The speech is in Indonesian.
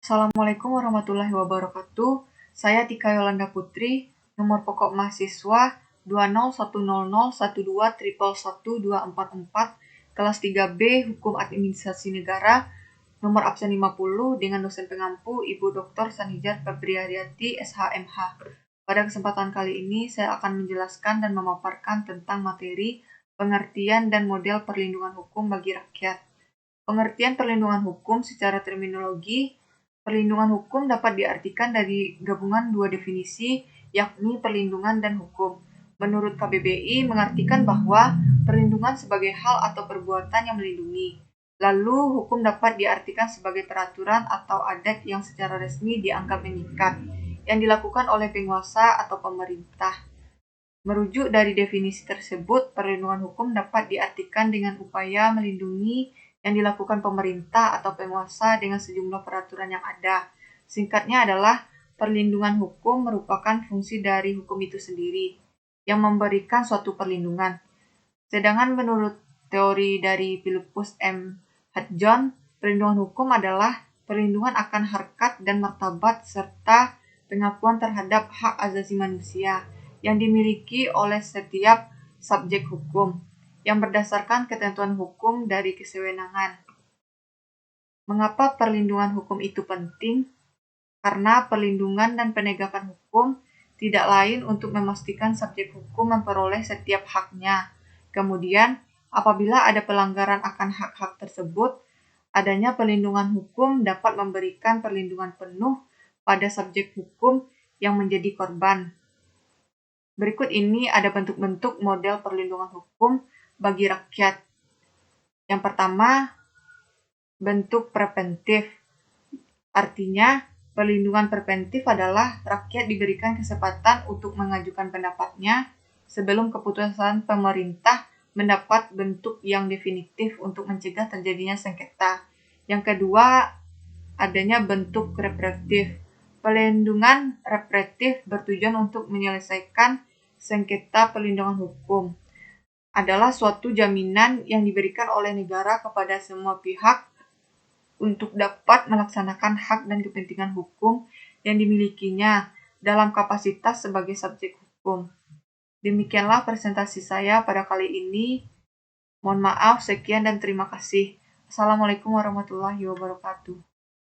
Assalamualaikum warahmatullahi wabarakatuh. Saya Tika Yolanda Putri, nomor pokok mahasiswa 2010012111244, kelas 3B Hukum Administrasi Negara, nomor absen 50 dengan dosen pengampu Ibu Dr. Sanijar Febriariati, SHMH. Pada kesempatan kali ini saya akan menjelaskan dan memaparkan tentang materi pengertian dan model perlindungan hukum bagi rakyat. Pengertian perlindungan hukum secara terminologi. Perlindungan hukum dapat diartikan dari gabungan dua definisi, yakni perlindungan dan hukum. Menurut KBBI, mengartikan bahwa perlindungan sebagai hal atau perbuatan yang melindungi. Lalu, hukum dapat diartikan sebagai peraturan atau adat yang secara resmi dianggap mengikat, yang dilakukan oleh penguasa atau pemerintah. Merujuk dari definisi tersebut, perlindungan hukum dapat diartikan dengan upaya melindungi yang dilakukan pemerintah atau penguasa dengan sejumlah peraturan yang ada. Singkatnya adalah, perlindungan hukum merupakan fungsi dari hukum itu sendiri, yang memberikan suatu perlindungan. Sedangkan menurut teori dari Philippus M. Hudson, perlindungan hukum adalah perlindungan akan harkat dan martabat serta pengakuan terhadap hak asasi manusia yang dimiliki oleh setiap subjek hukum, yang berdasarkan ketentuan hukum dari kesewenangan. Mengapa perlindungan hukum itu penting? Karena perlindungan dan penegakan hukum tidak lain untuk memastikan subjek hukum memperoleh setiap haknya. Kemudian, apabila ada pelanggaran akan hak-hak tersebut, adanya perlindungan hukum dapat memberikan perlindungan penuh pada subjek hukum yang menjadi korban. Berikut ini ada bentuk-bentuk model perlindungan hukum bagi rakyat. Yang pertama, bentuk preventif. Artinya, perlindungan preventif adalah rakyat diberikan kesempatan untuk mengajukan pendapatnya sebelum keputusan pemerintah mendapat bentuk yang definitif untuk mencegah terjadinya sengketa. Yang kedua, adanya bentuk represif. Perlindungan represif bertujuan untuk menyelesaikan sengketa. Perlindungan hukum adalah suatu jaminan yang diberikan oleh negara kepada semua pihak untuk dapat melaksanakan hak dan kepentingan hukum yang dimilikinya dalam kapasitas sebagai subjek hukum. Demikianlah presentasi saya pada kali ini. Mohon maaf, sekian dan terima kasih. Assalamualaikum warahmatullahi wabarakatuh.